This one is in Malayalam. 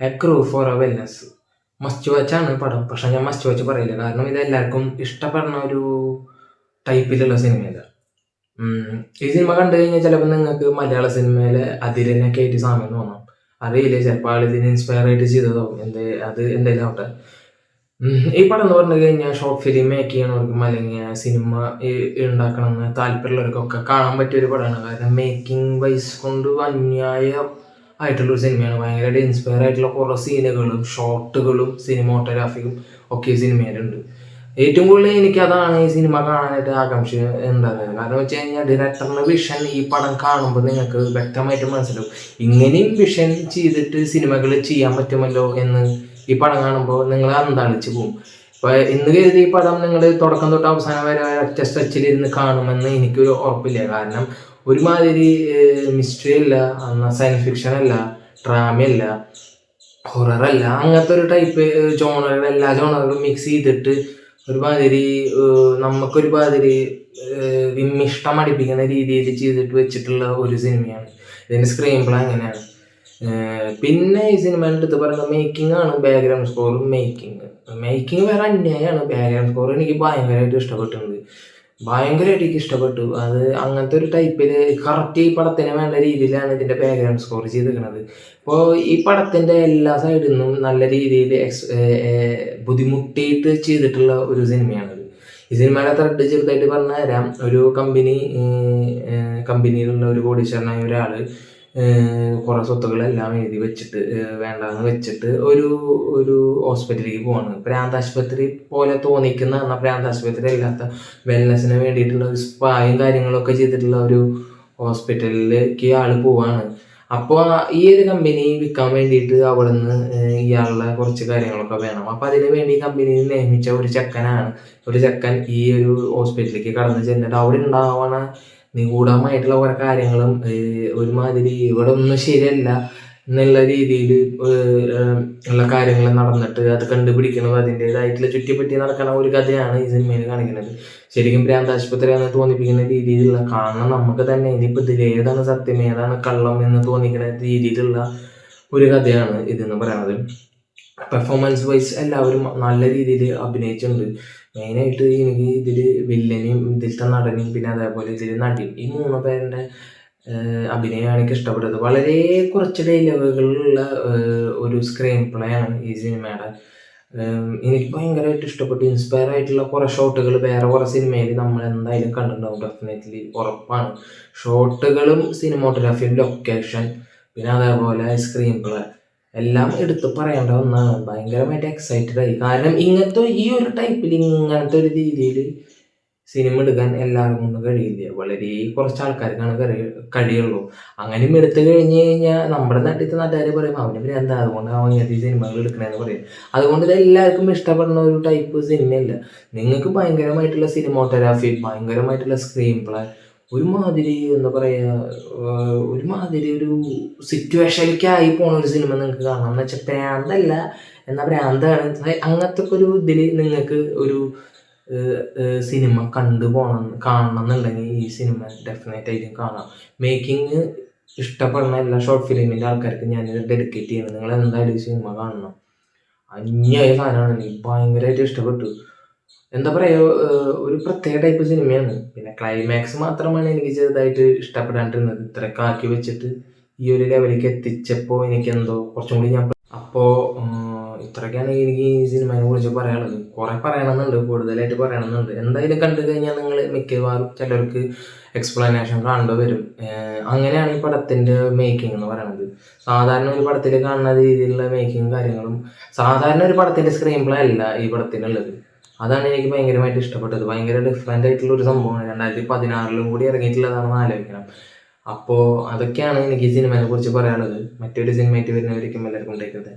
A crew for a wellness. Must വാച്ചാണ് പടം. പക്ഷെ ഞാൻ മസ്റ്റ് വാച്ച് പറയില്ല, കാരണം ഇത് എല്ലാവർക്കും ഇഷ്ടപ്പെടുന്ന ഒരു ടൈപ്പിലുള്ള സിനിമയല്ല. ഈ സിനിമ കണ്ടു കഴിഞ്ഞാൽ ചിലപ്പോൾ നിങ്ങൾക്ക് മലയാള സിനിമയിലെ അതിരനൊക്കെ ആയിട്ട് സാമ്യം തോന്നാം. അറിയില്ല, ചിലപ്പോൾ ആൾ ഇതിന് ഇൻസ്പയർ ആയിട്ട് ചെയ്തതോ അത് എന്തെങ്കിലും ആവട്ടെ. ഈ പടം എന്ന് പറഞ്ഞു കഴിഞ്ഞാൽ ഷോർട്ട് ഫിലിം മേക്ക് ചെയ്യണവർക്കും അല്ലെങ്കിൽ സിനിമ ഉണ്ടാക്കണമെന്ന് താല്പര്യമുള്ളവർക്കൊക്കെ കാണാൻ പറ്റിയ ഒരു പടമാണ്. കാരണം മേക്കിംഗ് വൈസ് കൊണ്ട് അന്യായം ആയിട്ടുള്ളൊരു സിനിമയാണ്. ഭയങ്കരമായിട്ട് ഇൻസ്പയർ ആയിട്ടുള്ള കുറേ സീനുകളും ഷോട്ടുകളും സിനിമോട്ടോഗ്രാഫിയും ഒക്കെ ഈ സിനിമയിലുണ്ട്. ഏറ്റവും കൂടുതൽ എനിക്ക് അതാണ് ഈ സിനിമ കാണാനായിട്ട് ആകാംക്ഷ ഉണ്ടാകുന്നത്. കാരണം വെച്ച് കഴിഞ്ഞാൽ ഡയറക്ടറിന്റെ വിഷൻ ഈ പടം കാണുമ്പോൾ നിങ്ങൾക്ക് വ്യക്തമായിട്ട് മനസ്സിലാവും. ഇങ്ങനെയും വിഷൻ ചെയ്തിട്ട് സിനിമകൾ ചെയ്യാൻ പറ്റുമല്ലോ എന്ന് ഈ പടം കാണുമ്പോൾ നിങ്ങൾ അന്താളിച്ച് പോകും. ഇപ്പൊ ഇന്ന് കരുതി ഈ പടം നിങ്ങൾ തുടക്കം തൊട്ട് അവസാനം വരെ ഒറ്റ സ്ട്രെച്ചിലിരുന്ന് കാണുമെന്ന് എനിക്കൊരു ഉറപ്പില്ല. കാരണം ഒരുമാതിരി മിസ്റ്ററി അല്ല, സയൻസ് ഫിക്ഷൻ അല്ല, ഡ്രാമയല്ല, ഹൊററല്ല, അങ്ങനത്തെ ഒരു ടൈപ്പ് ജോണറുകൾ, എല്ലാ ജോണറുകളും മിക്സ് ചെയ്തിട്ട് ഒരുമാതിരി നമുക്കൊരുമാതിരി വിമ്മിഷ്ടം അടിപ്പിക്കുന്ന രീതിയിൽ ചെയ്തിട്ട് വെച്ചിട്ടുള്ള ഒരു സിനിമയാണ്. ഇതിൻ്റെ സ്ക്രീൻ പ്ലേ അങ്ങനെയാണ്. പിന്നെ ഈ സിനിമയുടെ അടുത്ത് പറയുന്നത് മേക്കിംഗ് ആണ്. ബാക്ക്ഗ്രൗണ്ട് സ്കോറും മേക്കിംഗ് വേറെ അന്യായമാണ്. ബാക്ക്ഗ്രൗണ്ട് സ്കോർ എനിക്ക് ഭയങ്കരമായിട്ട് ഇഷ്ടപ്പെട്ടിട്ടുണ്ട്. ഭയങ്കരമായിട്ട് എനിക്ക് ഇഷ്ടപ്പെട്ടു. അത് അങ്ങനത്തെ ഒരു ടൈപ്പിൽ കറക്റ്റ് ഈ പടത്തിന് വേണ്ട രീതിയിലാണ് ഇതിൻ്റെ ബാക്ക്ഗ്രൗണ്ട് സ്കോർ ചെയ്തിരിക്കുന്നത്. അപ്പോൾ ഈ പടത്തിൻ്റെ എല്ലാ സൈഡിൽ നിന്നും നല്ല രീതിയിൽ ബുദ്ധിമുട്ടിയിട്ട് ചെയ്തിട്ടുള്ള ഒരു സിനിമയാണിത്. ഈ സിനിമയുടെ ത്രെഡ് ചെറുതായിട്ട് പറഞ്ഞു തരാം. ഒരു കമ്പനിയിലുള്ള ഒരു കോടീശ്വരനായ ഒരാൾ കുറേ സ്വത്തുക്കളെല്ലാം എഴുതി വെച്ചിട്ട് വേണ്ടാന്ന് വെച്ചിട്ട് ഒരു ഹോസ്പിറ്റലിലേക്ക് പോവാണ്. പ്രാന്താശുപത്രി പോലെ തോന്നിക്കുന്ന, എന്നാൽ പ്രാന്താശുപത്രി അല്ലാത്ത വെൽനെസ്സിന് വേണ്ടിയിട്ടുള്ള ഒരു സ്പായും കാര്യങ്ങളൊക്കെ ചെയ്തിട്ടുള്ള ഒരു ഹോസ്പിറ്റലിലേക്ക് ആൾ പോവാണ്. അപ്പോൾ ഈ ഒരു കമ്പനി വിൽക്കാൻ വേണ്ടിയിട്ട് അവിടെ നിന്ന് ഇയാളുടെ കുറച്ച് കാര്യങ്ങളൊക്കെ വേണം. അപ്പോൾ അതിന് വേണ്ടി കമ്പനിയിൽ നിയമിച്ച ഒരു ചെക്കൻ ഈ ഒരു ഹോസ്പിറ്റലിലേക്ക് കടന്നു ചെന്നിട്ട് അവിടെ ഉണ്ടാവണ നിഗൂഢമായിട്ടുള്ള കുറെ കാര്യങ്ങളും ഒരുമാതിരി ഇവിടെ ഒന്നും ശരിയല്ല എന്നുള്ള രീതിയിൽ ഉള്ള കാര്യങ്ങൾ നടന്നിട്ട് അത് കണ്ടുപിടിക്കുന്നത് അതിൻ്റെതായിട്ടുള്ള ചുറ്റിപ്പറ്റി നടക്കുന്ന ഒരു കഥയാണ് ഈ സിനിമയിൽ കാണിക്കുന്നത്. ശരിക്കും ഭ്രാന്താശുപത്രിയാണെന്ന് തോന്നിപ്പിക്കുന്ന രീതിയിലുള്ള, കാണണം നമുക്ക് തന്നെ ഇനിയിപ്പോൾ ഇതിൽ ഏതാണ് സത്യം ഏതാണ് കള്ളം എന്ന് തോന്നിക്കുന്ന രീതിയിലുള്ള ഒരു കഥയാണ് ഇതെന്ന് പറയുന്നത്. പെർഫോമൻസ് വൈസ് എല്ലാവരും നല്ല രീതിയിൽ അഭിനയിച്ചിട്ടുണ്ട്. മെയിനായിട്ട് എനിക്ക് ഇതിൽ വില്ലനെയും ഇതിലത്തെ നടനെയും പിന്നെ അതേപോലെ ഇതിൽ നടിയും, ഈ 3 പേരുടെ അഭിനയമാണ് എനിക്ക് ഇഷ്ടപ്പെട്ടത്. വളരെ കുറച്ച് ഡയലോഗുകളുള്ള ഒരു സ്ക്രീൻ പ്ലേ ആണ് ഈ സിനിമയുടെ. എനിക്ക് ഭയങ്കരമായിട്ട് ഇഷ്ടപ്പെട്ടു. ഇൻസ്പയർ ആയിട്ടുള്ള കുറേ ഷോട്ടുകൾ വേറെ കുറേ സിനിമയിൽ നമ്മൾ എന്തായാലും കണ്ടിട്ടുണ്ടാവും, ഡെഫിനറ്റ്ലി ഉറപ്പാണ്. ഷോട്ടുകളും സിനിമോട്ടോഗ്രാഫിയും ലൊക്കേഷൻ പിന്നെ അതേപോലെ സ്ക്രീൻ പ്ലേ എല്ലാം എടുത്ത് പറയേണ്ട ഒന്നാണ്. ഭയങ്കരമായിട്ട് എക്സൈറ്റഡ് ആയി. കാരണം ഇങ്ങനത്തെ ഈ ഒരു ടൈപ്പിൽ ഇങ്ങനത്തെ ഒരു രീതിയിൽ സിനിമ എടുക്കാൻ എല്ലാവർക്കും കൊണ്ട് കഴിയില്ല. വളരെ കുറച്ച് ആൾക്കാർക്കാണ് കഴിയുള്ളൂ. അങ്ങനെയും എടുത്തു കഴിഞ്ഞ് കഴിഞ്ഞാൽ നമ്മുടെ നാട്ടിലത്തെ നാട്ടുകാർ പറയും അവന് പിന്നെ എന്താ, അതുകൊണ്ട് അവൻ ഇങ്ങനത്തെ സിനിമകൾ എടുക്കണമെന്ന് പറയും. അതുകൊണ്ട് ഇത് എല്ലാവർക്കും ഇഷ്ടപ്പെടുന്ന ഒരു ടൈപ്പ് സിനിമയല്ല. നിങ്ങൾക്ക് ഭയങ്കരമായിട്ടുള്ള സിനിമോട്ടോഗ്രാഫി, ഭയങ്കരമായിട്ടുള്ള സ്ക്രീൻ പ്ലേ, ഒരുമാതിരി എന്താ പറയുക, ഒരുമാതിരി ഒരു സിറ്റുവേഷനിലേക്കായി പോണ ഒരു സിനിമ നിങ്ങൾക്ക് കാണാം. എന്ന് വെച്ചാൽ ഭ്രാന്തല്ല എന്നാൽ ഭ്രാന്താണ്, അങ്ങനത്തെ ഒക്കെ ഒരു ഇതിൽ നിങ്ങൾക്ക് ഒരു സിനിമ കാണണം എന്നുണ്ടെങ്കിൽ ഈ സിനിമ ഡെഫിനറ്റ് ആയിട്ടും കാണാം. മേക്കിംഗ് ഇഷ്ടപ്പെടുന്ന എല്ലാ ഷോർട്ട് ഫിലിമിൻ്റെ ആൾക്കാർക്ക് ഞാനിത് ഡെഡിക്കേറ്റ് ചെയ്യണം. നിങ്ങൾ എന്തായാലും ഈ സിനിമ കാണണം. അന്യായ സാധനമാണ്. എനിക്ക് ഭയങ്കരമായിട്ട് ഇഷ്ടപ്പെട്ടു. എന്താ പറയുക, ഒരു പ്രത്യേക ടൈപ്പ് സിനിമയാണ്. പിന്നെ ക്ലൈമാക്സ് മാത്രമാണ് എനിക്ക് ചെറുതായിട്ട് ഇഷ്ടപ്പെടാണ്ടിരുന്നത്. ഇത്രയൊക്കെ ആക്കി വെച്ചിട്ട് ഈ ഒരു ലെവലിലേക്ക് എത്തിച്ചപ്പോൾ എനിക്കെന്തോ കുറച്ചും കൂടി അപ്പോൾ ഇത്രയൊക്കെയാണ് എനിക്ക് ഈ സിനിമയെ കുറിച്ച് പറയാനുള്ളത്. കുറേ പറയണമെന്നുണ്ട്, കൂടുതലായിട്ട് പറയണമെന്നുണ്ട്. എന്തായാലും കണ്ടു കഴിഞ്ഞാൽ നിങ്ങൾ മിക്കവാറും ചിലർക്ക് എക്സ്പ്ലനേഷൻ കാണേണ്ടി വരും. അങ്ങനെയാണ് ഈ പടത്തിൻ്റെ മേക്കിംഗ് എന്ന് പറയുന്നത്. സാധാരണ ഒരു പടത്തിൽ കാണുന്ന രീതിയിലുള്ള മേക്കിങ് കാര്യങ്ങളും സാധാരണ ഒരു പടത്തിൻ്റെ സ്ക്രീൻ പ്ലേ അല്ല ഈ പടത്തിനുള്ളത്. അതാണ് എനിക്ക് ഭയങ്കരമായിട്ട് ഇഷ്ടപ്പെട്ടത്. ഭയങ്കര ഡിഫറെൻ്റ് ആയിട്ടുള്ള ഒരു സംഭവമാണ്. 2016 കൂടി ഇറങ്ങിയിട്ടുള്ളതാണെന്ന് ആലോചിക്കണം. അപ്പോൾ അതൊക്കെയാണ് എനിക്ക് ഈ സിനിമയെ കുറിച്ച് പറയാനുള്ളത്. മറ്റൊരു സിനിമയായിട്ട് വരുന്നവരേക്കും എല്ലാവർക്കും ഉണ്ടായിരിക്കുന്നത്.